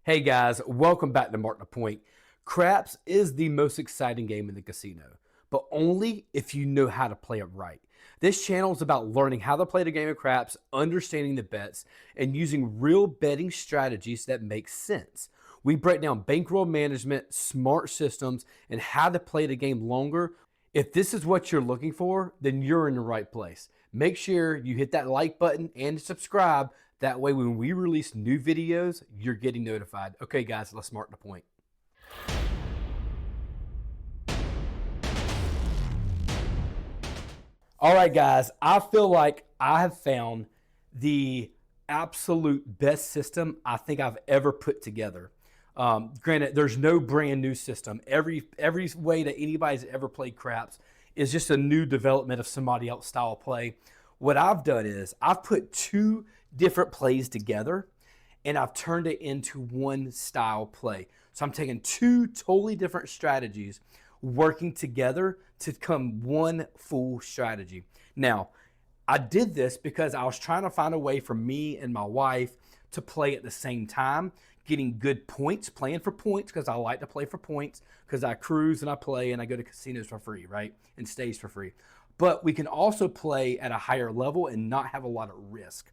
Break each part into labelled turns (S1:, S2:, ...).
S1: Hey guys, welcome back to Mark the Point. Craps is the most exciting game in the casino, but only if you know how to play it right. This channel is about learning how to play the game of craps, understanding the bets, and using real betting strategies that make sense. We break down bankroll management, smart systems, and how to play the game longer. If this is what you're looking for, then you're in the right place. Make sure you hit that like button and subscribe. That way, when we release new videos, you're getting notified. Okay, guys, let's mark the point. All right, guys, I feel like I have found the absolute best system I think I've ever put together. Granted, there's no brand new system. Every way that anybody's ever played craps is just a new development of somebody else's style of play. What I've done is I've put two different plays together and I've turned it into one style play. So I'm taking two totally different strategies working together to come one full strategy. Now, I did this because I was trying to find a way for me and my wife to play at the same time, getting good points, playing for points because I like to play for points because I cruise and I play and I go to casinos for free, right? And stays for free. But we can also play at a higher level and not have a lot of risk.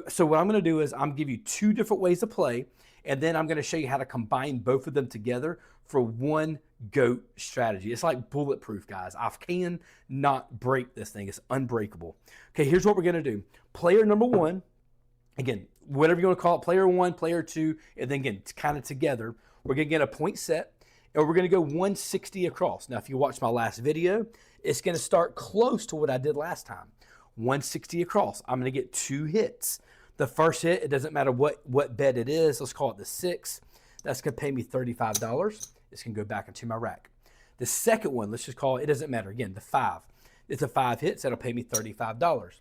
S1: So what I'm going to do is I'm going to give you two different ways to play, and then I'm going to show you how to combine both of them together for one GOAT strategy. It's like bulletproof, guys. I can not break this thing. It's unbreakable. Okay, here's what we're going to do. Player number one, again, whatever you want to call it, player one, player two, and then again, kind of together, we're going to get a point set, and we're going to go 160 across. Now, if you watch my last video, it's going to start close to what I did last time. 160 across. I'm going to get two hits. The first hit, it doesn't matter what bet it is. Let's call it the 6. That's going to pay me $35. It's going to go back into my rack. The second one, let's just call it doesn't matter. Again, the 5. It's a 5 hits. That'll pay me $35.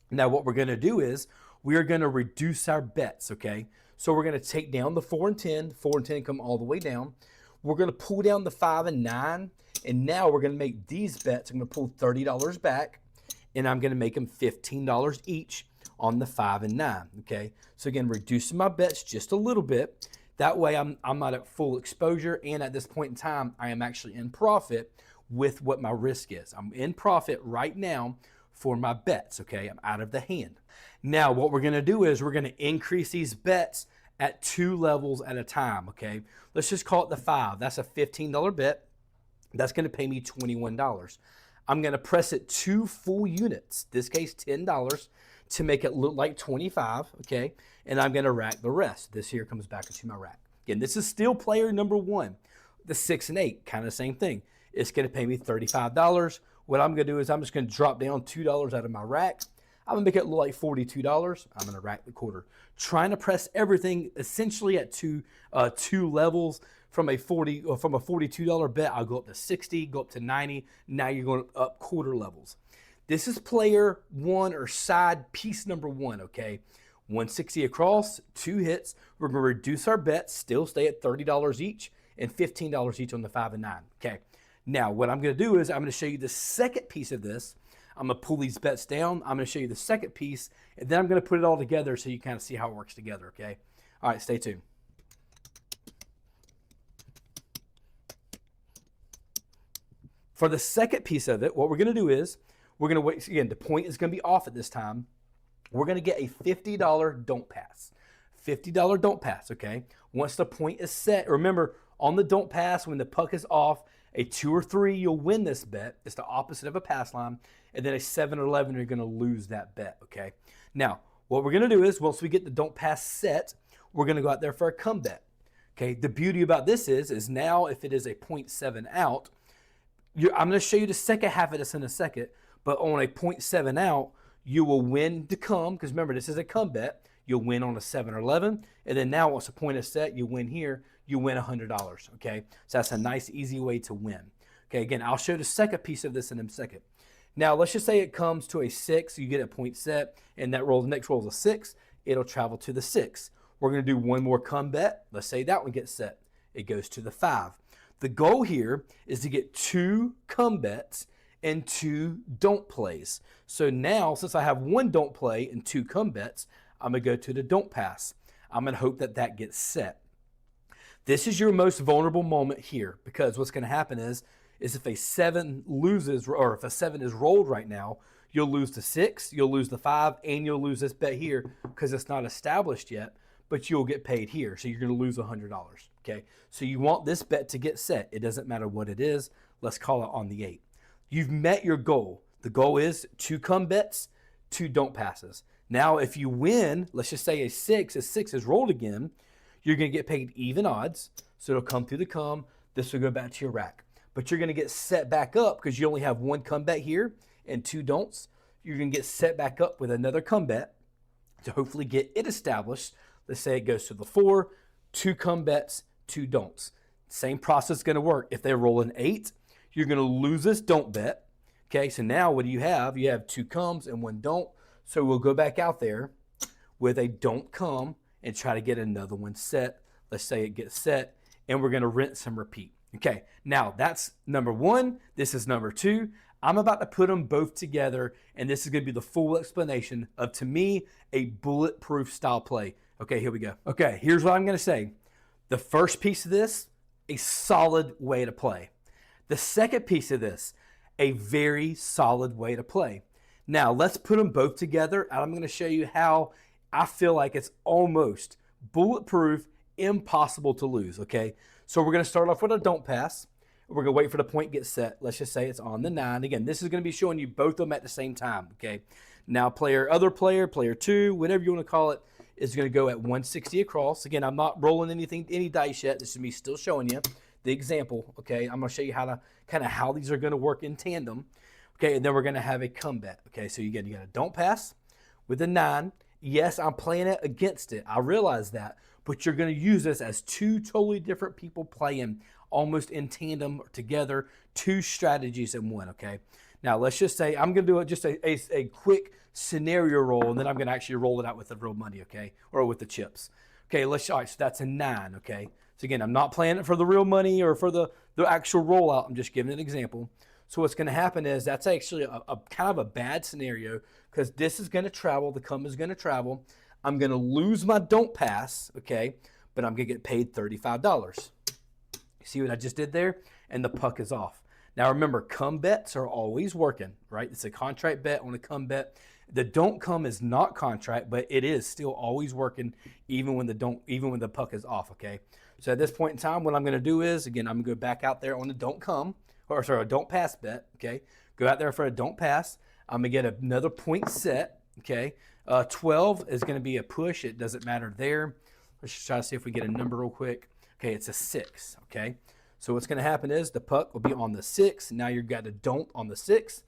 S1: Now, what we're going to do is we are going to reduce our bets, okay? So we're going to take down the 4 and 10. 4 and 10 come all the way down. We're going to pull down the 5 and 9. And now we're going to make these bets. I'm going to pull $30 back. And I'm going to make them $15 each on the 5 and 9, okay? So again, reducing my bets just a little bit. That way I'm not at full exposure, and at this point in time, I am actually in profit with what my risk is. I'm in profit right now for my bets, okay? I'm out of the hand. Now, what we're going to do is we're going to increase these bets at 2 levels at a time, okay? Let's just call it the 5. That's a $15 bet. That's going to pay me $21. I'm going to press it 2 full units, this case $10, to make it look like 25, okay? And I'm going to rack the rest. This here comes back into my rack. Again, this is still player number one. The 6 and 8, kind of the same thing. It's going to pay me $35. What I'm going to do is I'm just going to drop down $2 out of my rack. I'm going to make it look like $42. I'm going to rack the quarter. Trying to press everything essentially at two levels. From a $42 bet, I'll go up to 60, go up to 90. Now you're going up quarter levels. This is player one or side piece number one, okay? 160 across, 2 hits. We're going to reduce our bets, still stay at $30 each, and $15 each on the 5 and 9, okay? Now, what I'm going to do is I'm going to show you the second piece of this. I'm going to pull these bets down. I'm going to show you the second piece, and then I'm going to put it all together so you kind of see how it works together, okay? All right, stay tuned. For the second piece of it, what we're going to do is we're going to wait. Again, the point is going to be off at this time. We're going to get a $50 don't pass. $50 don't pass, okay? Once the point is set, remember, on the don't pass, when the puck is off, a 2 or 3, you'll win this bet. It's the opposite of a pass line. And then a 7 or 11, you're going to lose that bet, okay? Now, what we're going to do is once we get the don't pass set, we're going to go out there for a come bet, okay? The beauty about this is now if it is a 0.7 out, I'm going to show you the second half of this in a second, but on a 0.7 out, you will win to come, because remember, this is a come bet. You'll win on a 7 or 11, and then now once the point is set, you win here, you win $100, okay? So that's a nice, easy way to win. Okay, again, I'll show the second piece of this in a second. Now, let's just say it comes to a 6, you get a point set, and that roll, the next roll is a 6, it'll travel to the 6. We're going to do one more come bet. Let's say that one gets set. It goes to the 5. The goal here is to get 2 come bets and 2 don't plays. So now, since I have 1 don't play and 2 come bets, I'm going to go to the don't pass. I'm going to hope that that gets set. This is your most vulnerable moment here, because what's going to happen is if a 7 loses, or if a 7 is rolled right now, you'll lose the 6, you'll lose the 5, and you'll lose this bet here because it's not established yet, but you'll get paid here. So you're going to lose $100. Okay. So you want this bet to get set. It doesn't matter what it is. Let's call it on the 8. You've met your goal. The goal is 2 come bets, 2 don't passes. Now, if you win, let's just say a 6 is rolled again, you're going to get paid even odds. So it'll come through the come. This will go back to your rack. But you're going to get set back up because you only have 1 come bet here and 2 don'ts. You're going to get set back up with another come bet to hopefully get it established. Let's say it goes to the 4, 2 come bets, 2 don'ts. Same process is going to work. If they roll an 8, you're going to lose this don't bet. Okay, so now what do you have? You have 2 comes and 1 don't. So we'll go back out there with a don't come and try to get another one set. Let's say it gets set, and we're going to rinse and repeat. Okay, now that's number 1. This is number 2. I'm about to put them both together, and this is going to be the full explanation of, to me, a bulletproof style play. Okay, here we go. Okay, here's what I'm going to say. The first piece of this, a solid way to play. The second piece of this, a very solid way to play. Now, let's put them both together, and I'm going to show you how I feel like it's almost bulletproof, impossible to lose, okay? So we're going to start off with a don't pass. We're going to wait for the point to get set. Let's just say it's on the 9. Again, this is going to be showing you both of them at the same time, okay? Now, player 2, whatever you want to call it, is going to go at 160 across. Again, I'm not rolling any dice yet. This is me still showing you the example, okay? I'm going to show you how these are going to work in tandem, okay? And then we're going to have a come bet, okay? So you got a don't pass with a 9. Yes, I'm playing it against it. I realize that. But you're going to use this as 2 totally different people playing almost in tandem together, 2 strategies in one, okay? Now, let's just say I'm going to do just a quick scenario roll, and then I'm going to actually roll it out with the real money, okay? Or with the chips. Okay, all right, so that's a 9, okay? So again, I'm not playing it for the real money or for the actual rollout. I'm just giving an example. So what's going to happen is that's actually a kind of a bad scenario, because this is going to travel, the come is going to travel. I'm going to lose my don't pass, okay, but I'm going to get paid $35. You see what I just did there? And the puck is off. Now remember, come bets are always working, right? It's a contract bet on a come bet. The don't come is not contract, but it is still always working even when the puck is off, okay? So at this point in time, what I'm going to do is, again, I'm going to go back out there on the don't come, or sorry, a don't pass bet, okay? Go out there for a don't pass. I'm going to get another point set, okay? 12 is going to be a push. It doesn't matter there. Let's just try to see if we get a number real quick. Okay, it's a 6, okay? So what's going to happen is the puck will be on the 6. Now you've got a don't on the 6.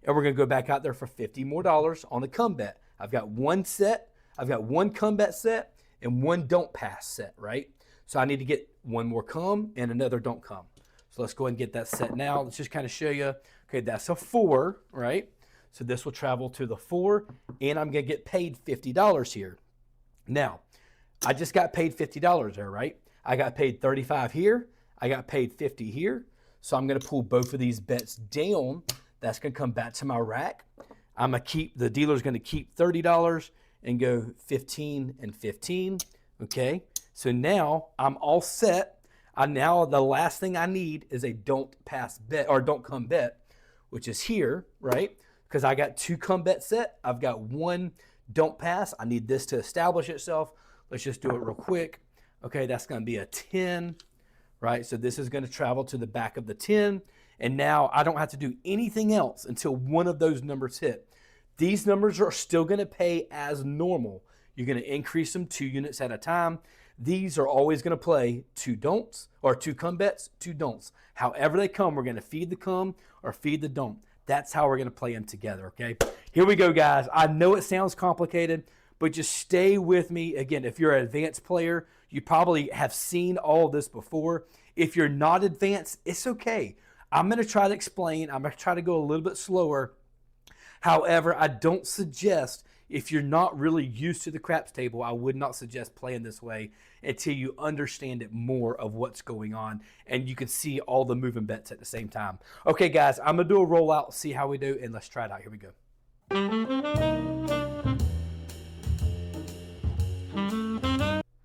S1: And we're going to go back out there for $50 more on the come bet. I've got 1 set. I've got 1 come bet set and 1 don't pass set, right? So I need to get 1 more come and another don't come. So let's go ahead and get that set now. Let's just kind of show you. Okay, that's a 4, right? So this will travel to the 4, and I'm going to get paid $50 here. Now, I just got paid $50 there, right? I got paid $35 here. I got paid $50 here. So I'm going to pull both of these bets down. That's going to come back to my rack. The dealer's going to keep $30 and go 15 and 15. Okay. So now I'm all set. Now the last thing I need is a don't pass bet or don't come bet, which is here, right? Because I got 2 come bet set. I've got 1 don't pass. I need this to establish itself. Let's just do it real quick. Okay, that's going to be a 10, right? So this is going to travel to the back of the 10. And now I don't have to do anything else until one of those numbers hit. These numbers are still going to pay as normal. You're going to increase them 2 units at a time. These are always going to play 2 don'ts or 2 come bets, 2 don'ts. However they come, we're going to feed the come or feed the don't. That's how we're going to play them together, okay? Here we go, guys. I know it sounds complicated, but just stay with me. Again, if you're an advanced player, you probably have seen all of this before. If you're not advanced, it's okay. I'm going to try to explain. I'm going to try to go a little bit slower. However, I don't suggest, if you're not really used to the craps table, I would not suggest playing this way until you understand it more of what's going on and you can see all the moving bets at the same time. Okay, guys, I'm going to do a rollout, see how we do, and let's try it out. Here we go.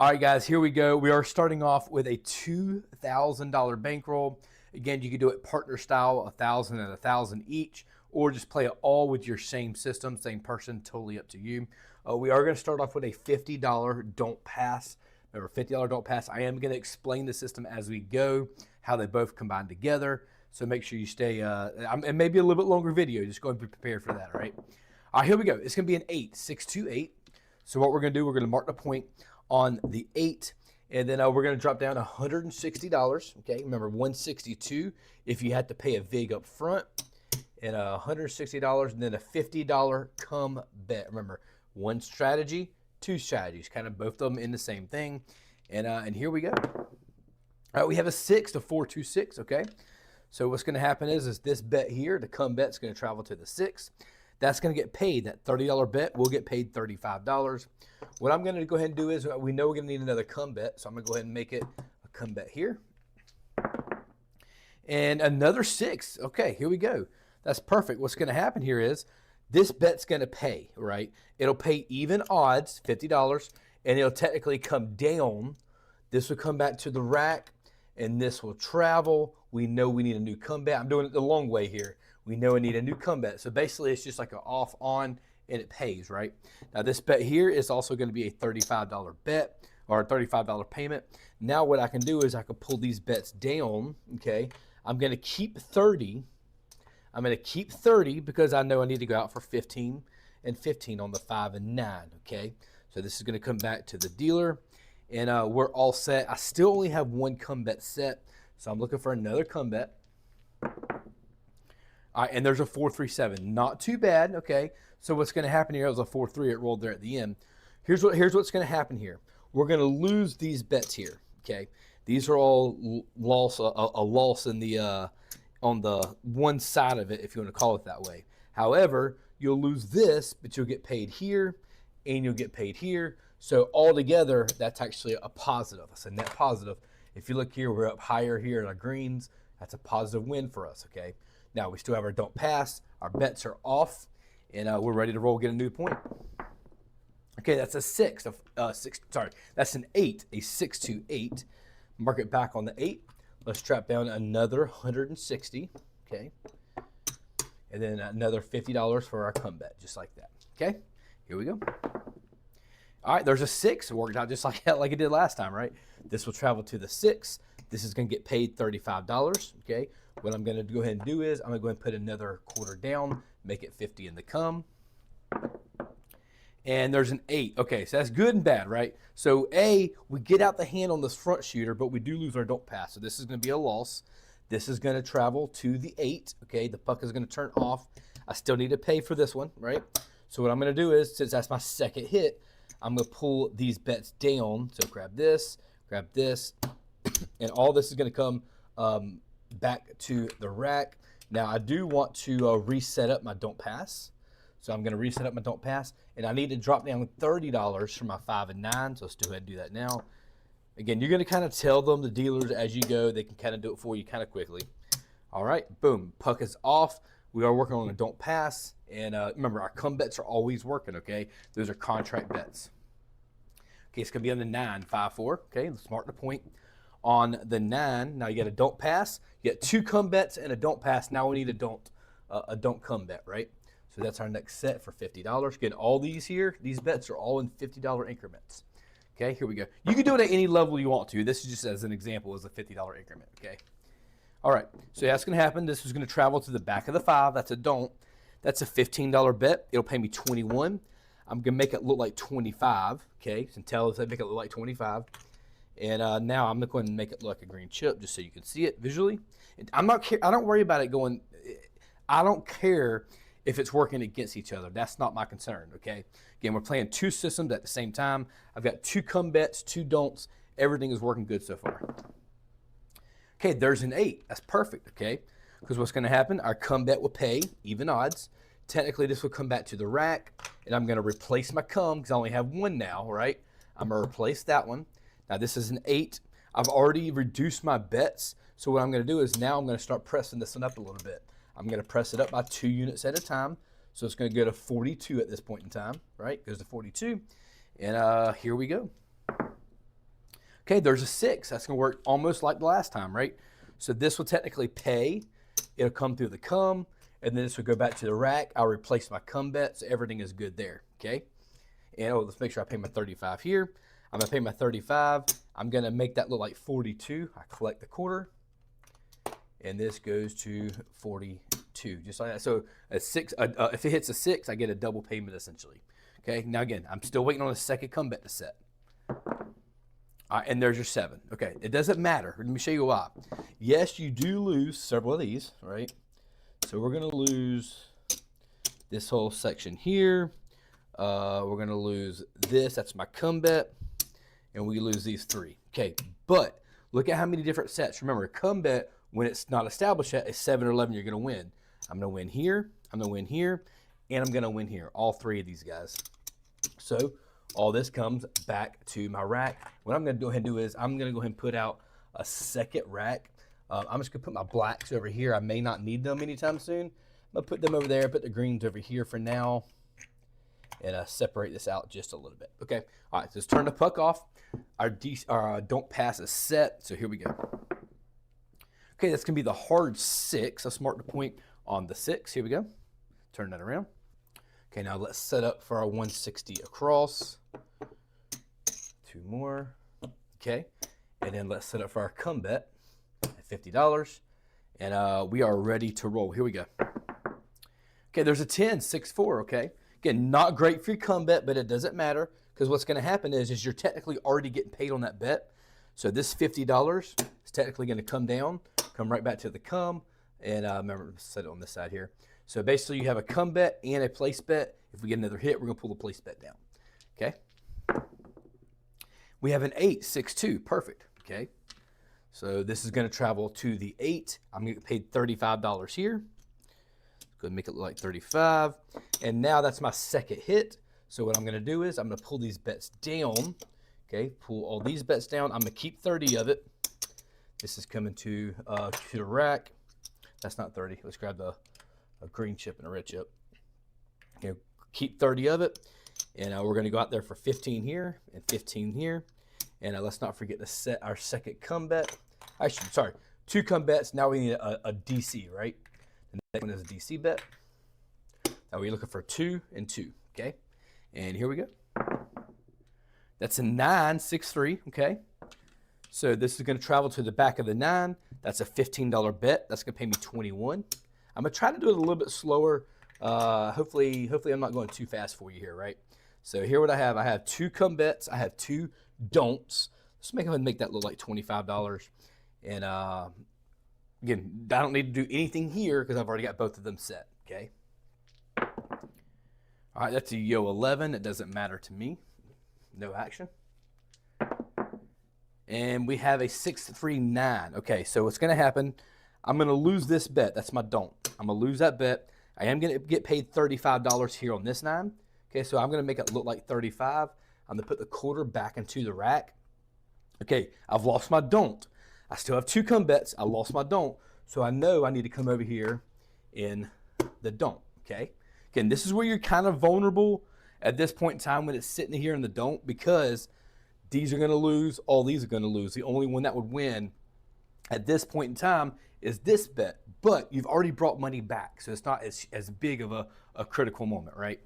S1: All right, guys, here we go. We are starting off with a $2,000 bankroll. Again, you can do it partner style, 1,000 and 1,000 each, or just play it all with your same system, same person, totally up to you. We are going to start off with a $50 don't pass. Remember, $50 don't pass. I am going to explain the system as we go, how they both combine together. So make sure you stay, and maybe a little bit longer video. Just go and be prepared for that, all right? All right, here we go. It's going to be an 8, 6, 2, 8. So what we're going to do, we're going to mark the point on the 8, and then we're going to drop down $160. Okay, remember 162 if you had to pay a vig up front, and $160, and then a $50 come bet. Remember, one strategy, two strategies, kind of both of them in the same thing. And here we go. All right, we have a 6 to 426. Okay, so what's going to happen is this bet here, the come bet's going to travel to the 6. That's going to get paid. That $30 bet will get paid $35. What I'm going to go ahead and do is, we know we're going to need another come bet, so I'm going to go ahead and make it a come bet here. And another 6. Okay, here we go. That's perfect. What's going to happen here is this bet's going to pay, right? It'll pay even odds, $50, and it'll technically come down. This will come back to the rack, and this will travel. We know we need a new come bet. I'm doing it the long way here. We know we need a new come bet. So basically, it's just like an off, on, and it pays, right? Now, this bet here is also going to be a $35 bet, or a $35 payment. Now, what I can do is I can pull these bets down, okay? I'm going to keep 30. I'm going to keep 30 because I know I need to go out for 15 and 15 on the 5 and 9, okay? So this is going to come back to the dealer, and we're all set. I still only have one come bet set, so I'm looking for another come bet. All right, and there's a 437. Not too bad, okay? So what's going to happen here is a 4-3. It rolled there at the end. Here's what's going to happen here. We're going to lose these bets here, okay? These are all loss, a loss in the on the one side of it, if you want to call it that way. However, you'll lose this, but you'll get paid here, and you'll get paid here. So altogether, that's actually a positive. It's a net positive. If you look here, we're up higher here in our greens. That's a positive win for us, okay? Now, we still have our don't pass. Our bets are off, and we're ready to roll, get a new point. Okay, that's a 6. That's an 8, a 6 to 8. Mark it back on the 8. Let's drop down another 160, okay? And then another $50 for our come bet, just like that, okay? Here we go. All right, there's a 6. It worked out just like it did last time, right? This will travel to the 6. This is going to get paid $35, okay? What I'm going to go ahead and do is I'm going to go ahead and put another quarter down, make it 50 in the come. And there's an 8. Okay, so that's good and bad, right? So A, we get out the hand on this front shooter, but we do lose our don't pass. So this is going to be a loss. This is going to travel to the 8, okay? The puck is going to turn off. I still need to pay for this one, right? So what I'm going to do is, since that's my second hit, I'm going to pull these bets down. So grab this, and all this is going to come back to the rack. Now, I do want to reset up my don't pass. So I'm going to reset up my don't pass, and I need to drop down $30 for my 5 and 9. So let's go ahead and do that now. Again, you're going to kind of tell them, the dealers, as you go. They can kind of do it for you kind of quickly. All right, boom, puck is off. We are working on a don't pass, and remember, our come bets are always working, okay? Those are contract bets. Okay, it's going to be on the 9, 5, 4. Okay, let's mark the point on the 9. Now you got a don't pass. You got 2 come bets and a don't pass. Now we need a don't come bet, right? So that's our next set for $50. Again, all these here, these bets are all in $50 increments. Okay, here we go. You can do it at any level you want to. This is just as an example, as a $50 increment, okay? All right, so that's going to happen. This is going to travel to the back of the 5. That's a don't. That's a $15 bet. It'll pay me 21. I'm going to make it look like 25, okay? So tell us I make it look like 25. And now I'm going to make it look like a green chip just so you can see it visually. I don't worry about it going, I don't care if it's working against each other. That's not my concern, okay? Again, we're playing 2 systems at the same time. I've got 2 come bets, 2 don'ts. Everything is working good so far. Okay, there's an 8. That's perfect, okay? Because what's going to happen, our come bet will pay, even odds. Technically, this will come back to the rack, and I'm going to replace my come because I only have 1 now, right? I'm going to replace that one. Now, this is an 8. I've already reduced my bets, so what I'm going to do is now I'm going to start pressing this one up a little bit. I'm going to press it up by 2 units at a time. So it's going to go to 42 at this point in time, right? Goes to 42. And here we go. Okay, there's a 6. That's going to work almost like the last time, right? So this will technically pay. It'll come through the come, and then this will go back to the rack. I'll replace my come bet, so everything is good there, okay? And let's make sure I pay my 35 here. I'm going to pay my 35. I'm going to make that look like 42. I collect the quarter, and this goes to 42, just like that. So a 6, if it hits a 6, I get a double payment essentially. Okay, now again, I'm still waiting on a second come bet to set. All right, and there's your 7. Okay, it doesn't matter. Let me show you why. Yes, you do lose several of these, right? So we're going to lose this whole section here. We're going to lose this. That's my come bet. And we lose these 3. Okay, but look at how many different sets. Remember, come bet, when it's not established yet, is 7 or 11 you're going to win. I'm going to win here. I'm going to win here. And I'm going to win here. All 3 of these guys. So all this comes back to my rack. What I'm going to go ahead and do is I'm going to go ahead and put out a second rack. I'm just going to put my blacks over here. I may not need them anytime soon. I'm going to put them over there, put the greens over here for now, and separate this out just a little bit. Okay, all right, so let's turn the puck off. Our don't pass is set, so here we go. Okay, that's going to be the hard 6. Let's mark the point on the 6. Here we go. Turn that around. Okay, now let's set up for our 160 across. 2 more. Okay, and then let's set up for our come bet at $50. And we are ready to roll. Here we go. Okay, there's a 10, 6-4, okay? Again, not great for your come bet, but it doesn't matter because what's going to happen is you're technically already getting paid on that bet. So this $50 is technically going to come down, come right back to the come, and remember, set it on this side here. So basically you have a come bet and a place bet. If we get another hit, we're going to pull the place bet down, okay? We have an 8, 6-2, perfect, okay? So this is going to travel to the 8. I'm going to get paid $35 here. Go ahead and make it look like 35. And now that's my second hit. So what I'm going to do is I'm going to pull these bets down, okay? Pull all these bets down. I'm going to keep 30 of it. This is coming to the rack. That's not 30. Let's grab a green chip and a red chip. Okay, keep 30 of it. And we're going to go out there for 15 here and 15 here. And let's not forget to set our second come bet. Actually, sorry, 2 come bets. Now we need a DC, right? The next one is a DC bet. Now we're looking for 2 and 2, okay? And here we go. That's a 9, 6-3, okay? So this is going to travel to the back of the 9. That's a $15 bet. That's going to pay me 21. I'm going to try to do it a little bit slower. Hopefully I'm not going too fast for you here, right? So here what I have 2 come bets. I have 2 don'ts. Let's go ahead and make that look like $25. And again, I don't need to do anything here because I've already got both of them set, okay? All right, that's a yo 11. It doesn't matter to me. No action. And we have a 6-3-9. Okay, so what's going to happen, I'm going to lose this bet. That's my don't. I'm going to lose that bet. I am going to get paid $35 here on this 9. Okay, so I'm going to make it look like 35. I'm going to put the quarter back into the rack. Okay, I've lost my don't. I still have 2 come bets. I lost my don't. So I know I need to come over here in the don't, okay? Again, this is where you're kind of vulnerable at this point in time when it's sitting here in the don't because these are going to lose, all these are going to lose. The only one that would win at this point in time is this bet, but you've already brought money back, so it's not as big of a critical moment, right?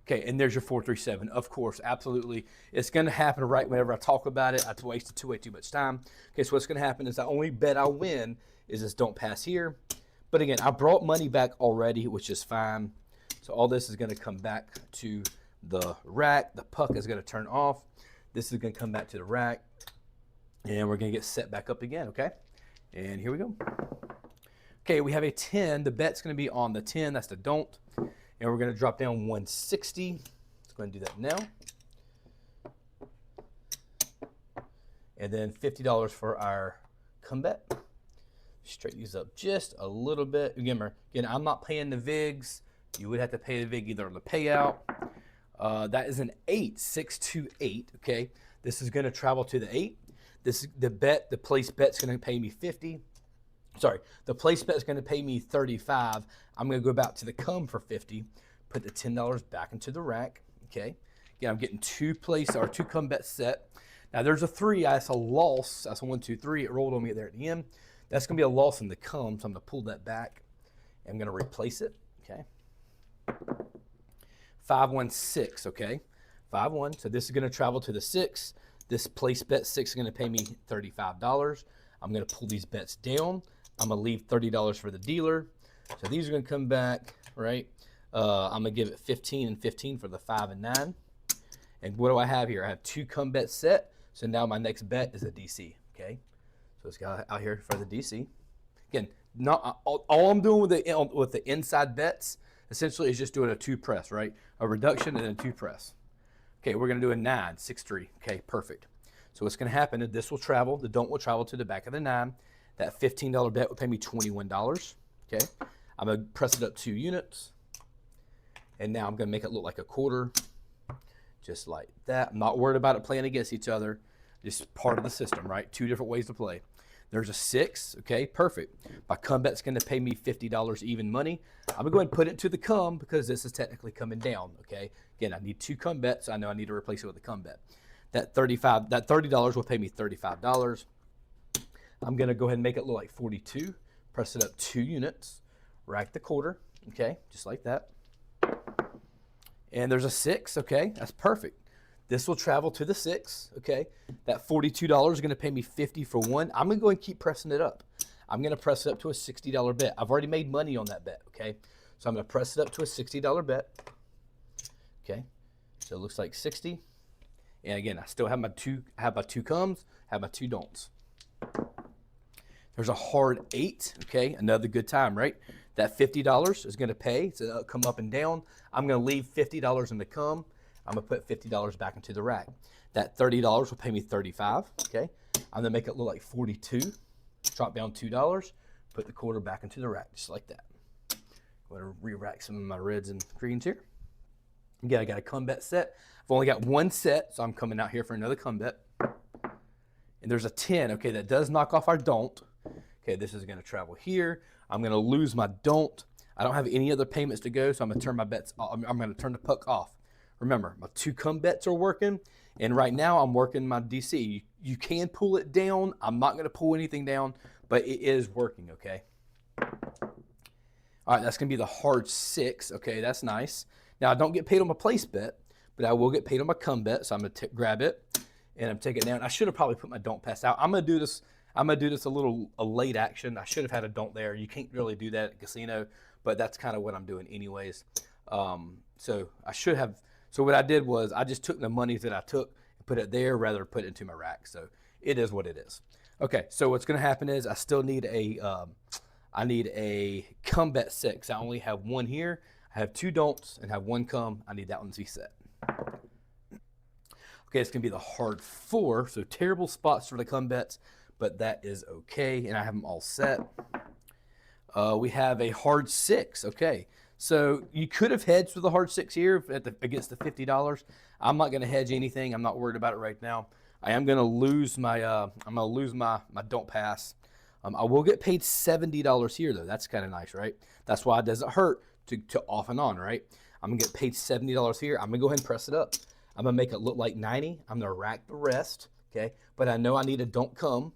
S1: Okay, and there's your 4-3-7. Of course, absolutely. It's going to happen right whenever I talk about it. I've wasted way too much time. Okay, so what's going to happen is the only bet I win is this don't pass here. But again, I brought money back already, which is fine. So all this is going to come back to the rack. The puck is going to turn off. This is going to come back to the rack. And we're going to get set back up again, okay? And here we go. Okay, we have a 10. The bet's going to be on the 10. That's the don't. And we're going to drop down 160. Let's go ahead and do that now. And then $50 for our come bet. Straighten these up just a little bit. Again, I'm not paying the VIGs. You would have to pay the VIG either on the payout. That is an 8, 6-2-8. Okay, this is going to travel to the 8. This the place bet's going to pay me 50. Sorry, the place bet is going to pay me 35. I'm going to go back to the come for 50. Put the $10 back into the rack. Okay, again, I'm getting 2 come bets set. Now there's a 3, that's a loss. That's a 1, 2, 3. It rolled on me there at the end. That's going to be a loss in the come, so I'm going to pull that back. I'm going to replace it, okay? 5, 1, 6, okay? 5, 1, so this is going to travel to the 6. This place bet 6 is going to pay me $35. I'm going to pull these bets down. I'm going to leave $30 for the dealer. So these are going to come back, right? I'm going to give it 15 and 15 for the 5 and 9. And what do I have here? I have 2 come bets set. So now my next bet is a DC, okay? So let's go out here for the DC. Again, not all I'm doing with the inside bets essentially is just doing a 2 press, right? A reduction and a 2 press. Okay, we're going to do a 9, 6, 3. Okay, perfect. So what's going to happen is this will travel, the don't will travel to the back of the 9. That $15 bet will pay me $21. Okay, I'm going to press it up 2 units. And now I'm going to make it look like a quarter, just like that. I'm not worried about it playing against each other. Just part of the system, right? 2 different ways to play. There's a 6, okay, perfect. My come bet's going to pay me $50 even money. I'm going to go ahead and put it to the come because this is technically coming down, okay? Again, I need 2 come bets. So I know I need to replace it with a come bet. That $30 will pay me $35. I'm going to go ahead and make it look like 42. Press it up 2 units. Rack the quarter, okay, just like that. And there's a 6, okay, that's perfect. This will travel to the 6, okay? That $42 is going to pay me $50 for 1. I'm going to go and keep pressing it up. I'm going to press it up to a $60 bet. I've already made money on that bet, okay? So I'm going to press it up to a $60 bet, okay? So it looks like 60. And again, I still have my 2 comes, have my 2 don'ts. There's a hard 8, okay? Another good time, right? That $50 is going to pay. So it'll come up and down. I'm going to leave $50 in the come. I'm going to put $50 back into the rack. That $30 will pay me $35, okay? I'm going to make it look like 42. Drop down $2. Put the quarter back into the rack, just like that. I'm going to re-rack some of my reds and greens here. Again, I got a come bet set. I've only got 1 set, so I'm coming out here for another come bet. And there's a 10, okay, that does knock off our don't. Okay, this is going to travel here. I'm going to lose my don't. I don't have any other payments to go, so I'm going to turn my bets off. I'm going to turn the puck off. Remember, my 2 come bets are working, and right now I'm working my DC. You can pull it down. I'm not going to pull anything down, but it is working, okay? All right, that's going to be the hard 6. Okay, that's nice. Now, I don't get paid on my place bet, but I will get paid on my come bet, so I'm going to grab it, and I'm taking it down. I should have probably put my don't pass out. I'm going to do this a late action. I should have had a don't there. You can't really do that at casino, but that's kind of what I'm doing anyways. So I should have. So what I did was I just took the monies that I took and put it there rather than put it into my rack. So it is what it is. Okay, so what's going to happen is I still need a come bet set because I only have 1 here. I have 2 don'ts and have 1 come. I need that one to be set. Okay, it's going to be the hard 4. So terrible spots for the come bets, but that is okay, and I have them all set. We have a hard 6, okay. So you could have hedged with a hard 6 here against the $50. I'm not going to hedge anything. I'm not worried about it right now. I am going to lose my my don't pass. I will get paid $70 here though. That's kind of nice, right? That's why it doesn't hurt to off and on, right? I'm going to get paid $70 here. I'm going to go ahead and press it up. I'm going to make it look like 90. I'm going to rack the rest, okay? But I know I need a don't come.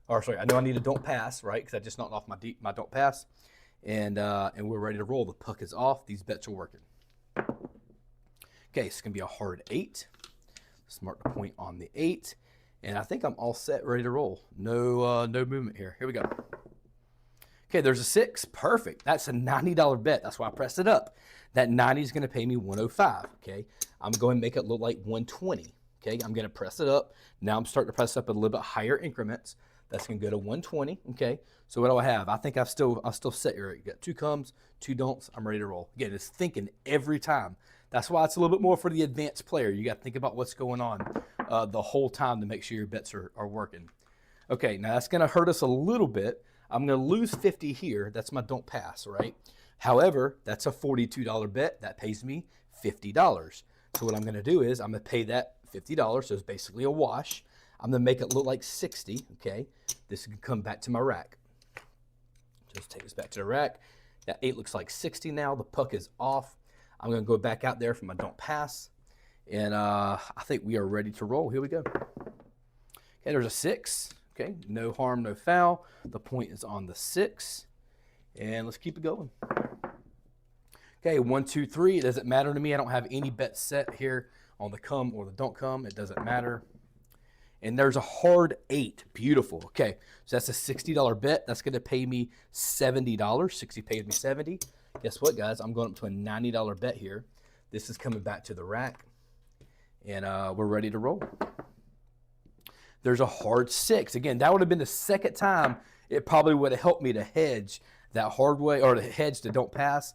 S1: I know I need a don't pass, right? Because I just knocked off my don't pass. And we're ready to roll. The puck is off. These bets are working. Okay, it's going to be a hard 8. Let's mark the point on the 8. And I think I'm all set, ready to roll. No movement here. Here we go. Okay, there's a 6. Perfect. That's a $90 bet. That's why I pressed it up. That 90 is going to pay me $105. Okay, I'm going to make it look like 120. Okay, I'm going to press it up. Now I'm starting to press up a little bit higher increments. That's going to go to 120. Okay, so what do I have? I think I'll still set here. You got 2 comes, 2 don'ts. I'm ready to roll. Again, it's thinking every time. That's why it's a little bit more for the advanced player. You got to think about what's going on the whole time to make sure your bets are working. Okay, now that's going to hurt us a little bit. I'm going to lose 50 here. That's my don't pass, right? However, that's a $42 bet. That pays me $50. So what I'm going to do is I'm going to pay that $50. So it's basically a wash. I'm going to make it look like 60, okay? This can come back to my rack. Just take this back to the rack. That 8 looks like 60 now. The puck is off. I'm going to go back out there for my don't pass. And I think we are ready to roll. Here we go. Okay, there's a 6. Okay, no harm, no foul. The point is on the 6. And let's keep it going. Okay, 1, 2, 3. It doesn't matter to me. I don't have any bets set here on the come or the don't come. It doesn't matter. And there's a hard 8. Beautiful. Okay, so that's a $60 bet. That's going to pay me $70. 60 paid me 70. Guess what, guys? I'm going up to a $90 bet here. This is coming back to the rack. And we're ready to roll. There's a hard 6. Again, that would have been the second time it probably would have helped me to hedge that hard way, or to hedge the don't pass.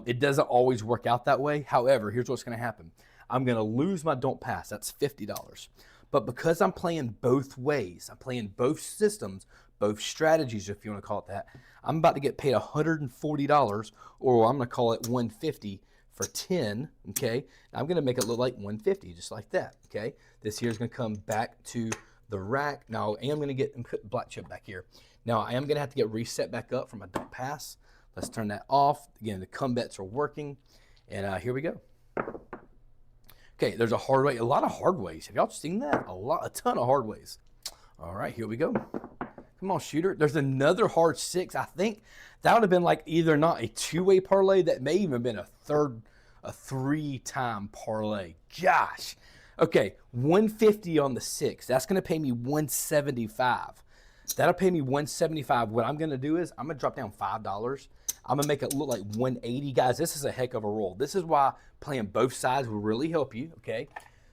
S1: It doesn't always work out that way. However, here's what's going to happen. I'm going to lose my don't pass. That's $50. But because I'm playing both ways, I'm playing both systems, both strategies, if you want to call it that, I'm about to get paid $140, or I'm going to call it $150 for 10, okay? I'm going to make it look like $150, just like that, okay? This here is going to come back to the rack. Now, I am going to get and put black chip back here. Now, I am going to have to get reset back up from my don't pass. Let's turn that off. Again, the come bets are working, and here we go. Okay, there's a hard way, a lot of hard ways. Have y'all seen that? A ton of hard ways. All right, here we go. Come on, shooter. There's another hard 6. I think that would have been like either not a 2-way parlay, that may even have been a 3-time parlay. Gosh. Okay, 150 on the 6. That's going to pay me 175. That'll pay me 175. What I'm going to do is I'm going to drop down $5. I'm going to make it look like 180. Guys, this is a heck of a roll. This is why playing both sides will really help you, okay?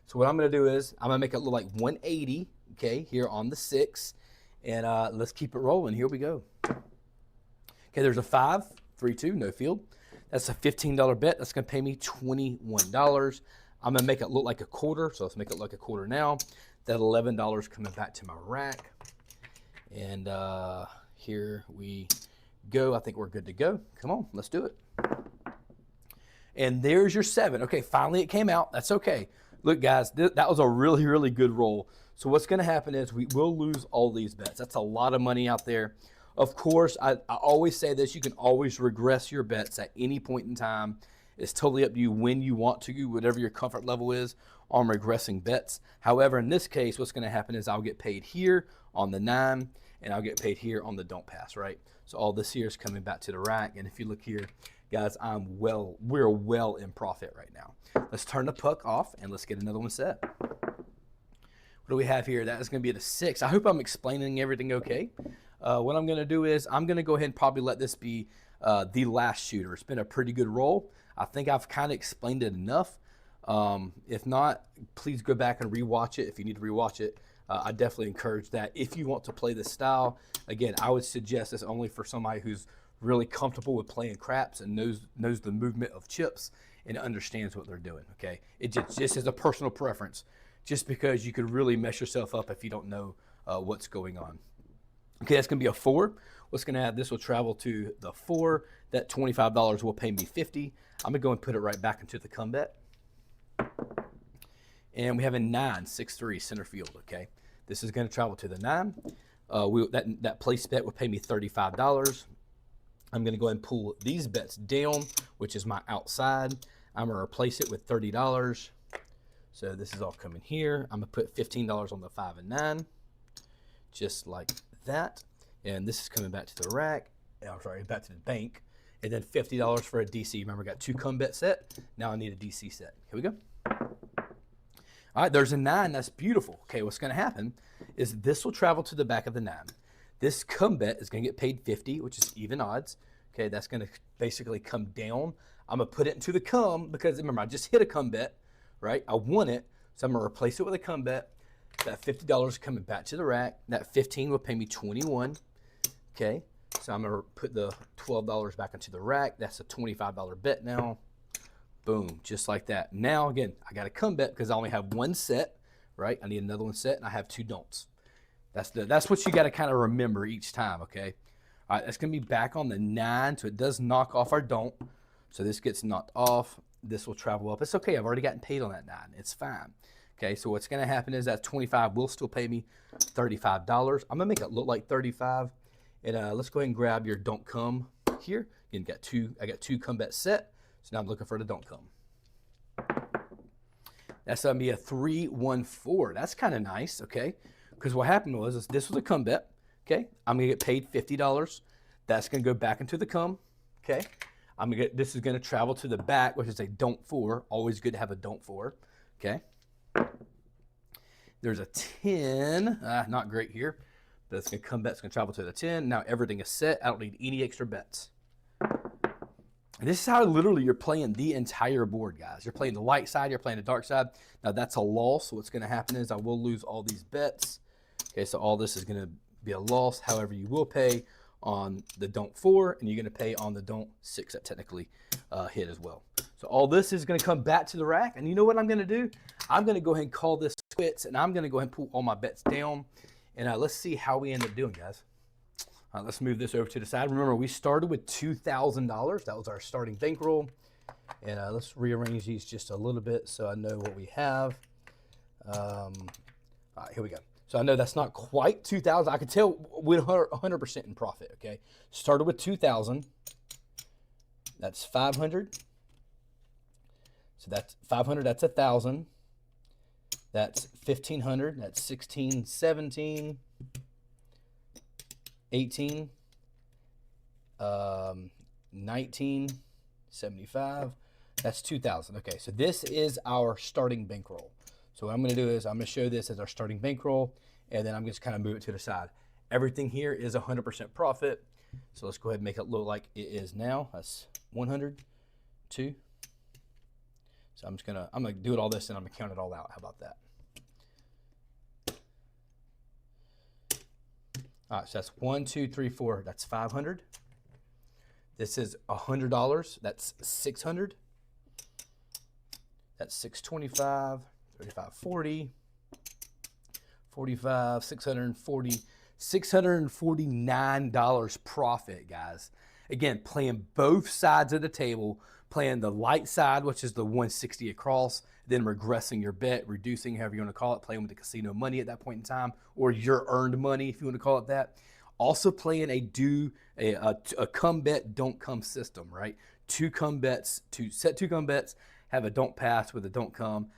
S1: So what I'm going to do is I'm going to make it look like 180, okay, here on the 6. And let's keep it rolling. Here we go. Okay, there's a 5, 3, 2, no field. That's a $15 bet. That's going to pay me $21. I'm going to make it look like a quarter. So let's make it look like a quarter now. That $11 coming back to my rack. And here we go. I think we're good to go. Come on, let's do it. And there's your 7. Okay, finally it came out. That's okay. Look, guys, that was a really, really good roll. So what's going to happen is we will lose all these bets. That's a lot of money out there. Of course, I always say this. You can always regress your bets at any point in time. It's totally up to you when you want to, whatever your comfort level is on regressing bets. However, in this case, what's going to happen is I'll get paid here on the 9, and I'll get paid here on the don't pass, right? So all this here is coming back to the rack. And if you look here, guys, we're well in profit right now. Let's turn the puck off and let's get another one set. What do we have here? That is going to be the 6. I hope I'm explaining everything okay. What I'm going to do is I'm going to go ahead and probably let this be the last shooter. It's been a pretty good roll. I think I've kind of explained it enough. If not, please go back and rewatch it if you need to rewatch it. I definitely encourage that. If you want to play this style, again, I would suggest this only for somebody who's really comfortable with playing craps and knows the movement of chips and understands what they're doing, okay? It just is a personal preference, just because you could really mess yourself up if you don't know what's going on. Okay, that's going to be a 4. What's going to happen? This will travel to the 4. That $25 will pay me $50. I'm going to go and put it right back into the come bet. And we have a 9, 6-3 center field, okay? This is going to travel to the 9. That place bet will pay me $35. I'm going to go ahead and pull these bets down, which is my outside. I'm going to replace it with $30. So this is all coming here. I'm going to put $15 on the 5 and 9, just like that. And this is coming back to the rack. I'm sorry, back to the bank. And then $50 for a DC. Remember, I got 2 come bet set. Now I need a DC set. Here we go. All right, there's a 9. That's beautiful. Okay, what's going to happen is this will travel to the back of the 9. This come bet is going to get paid 50, which is even odds. Okay, that's going to basically come down. I'm going to put it into the come because, remember, I just hit a come bet, right? I won it, so I'm going to replace it with a come bet. That $50 coming back to the rack. That 15 will pay me 21. Okay, so I'm going to put the $12 back into the rack. That's a $25 bet now. Boom, just like that. Now, again, I got to come bet because I only have 1 set, right? I need another one set, and I have 2 don'ts. That's what you got to kind of remember each time, okay? All right, that's going to be back on the 9, so it does knock off our don't. So this gets knocked off. This will travel up. It's okay. I've already gotten paid on that 9. It's fine. Okay, so what's going to happen is that 25 will still pay me $35. I'm going to make it look like 35. And let's go ahead and grab your don't come here. Again, I got 2 come bet set. So now I'm looking for the don't come. That's going to be a 3-1-4. That's kind of nice, okay? because what happened was this was a come bet. Okay, I'm gonna get paid $50. That's gonna go back into the come. Okay, this is gonna travel to the back, which is a don't for. Always good to have a don't for. Okay. There's a 10, not great here, but it's gonna come back, it's gonna travel to the 10. Now everything is set. I don't need any extra bets. And this is how literally you're playing the entire board, guys. You're playing the light side, you're playing the dark side. Now that's a loss, so what's gonna happen is I will lose all these bets. Okay, so all this is gonna be a loss. However, you will pay on the don't 4, and you're gonna pay on the don't 6 that technically hit as well. So all this is gonna come back to the rack, and you know what I'm gonna do? I'm gonna go ahead and call this quits, and I'm gonna go ahead and pull all my bets down, and let's see how we end up doing, guys. Let's move this over to the side. Remember, we started with $2,000. That was our starting bankroll. And let's rearrange these just a little bit so I know what we have. All right, here we go. So I know that's not quite 2,000. I can tell we're 100% in profit, okay? Started with 2,000. That's 500. So that's 500, that's 1,000. That's 1,500, that's 16, 17, 18, 19, 75, that's 2,000. Okay, so this is our starting bankroll. So what I'm gonna do is I'm gonna show this as our starting bankroll, and then I'm just kind of move it to the side. Everything here is 100% profit. So let's go ahead and make it look like it is now. That's 100, 2. So I'm gonna do it all this and I'm gonna count it all out. How about that? All right, so that's 1, 2, 3, 4. That's 500. This is $100. That's 600. That's 625, 35, 40, 45, 640, $649 profit, guys. Again, playing both sides of the table, playing the light side, which is the 160 across, then regressing your bet, reducing, however you want to call it, playing with the casino money at that point in time, or your earned money, if you want to call it that. Also playing a come bet, don't come system, right? Set two come bets, have a don't pass with a don't come.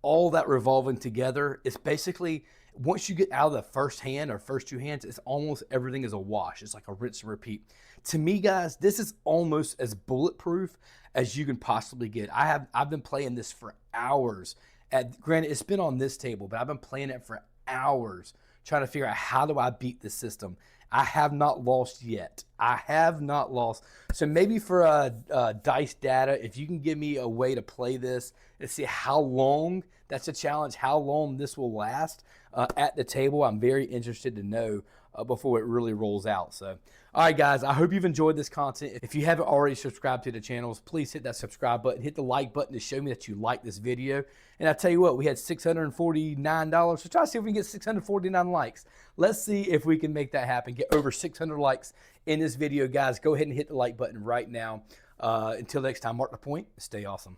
S1: All that revolving together is basically, once you get out of the first hand or first two hands, it's almost everything is a wash. It's like a rinse and repeat. To me, guys, this is almost as bulletproof as you can possibly get. I've been playing this for hours. Granted, it's been on this table, but I've been playing it for hours, trying to figure out how do I beat this system. I have not lost yet. I have not lost. So maybe for Dice Data, if you can give me a way to play this and see how long, that's a challenge, how long this will last at the table, I'm very interested to know before it really rolls out. So, all right, guys, I hope you've enjoyed this content. If you haven't already subscribed to the channels, please hit that subscribe button, hit the like button to show me that you like this video. And I tell you what, we had $649, so try to see if we can get 649 likes. Let's see if we can make that happen, get over 600 likes in this video, guys. Go ahead and hit the like button right now. Until next time, mark the point, stay awesome.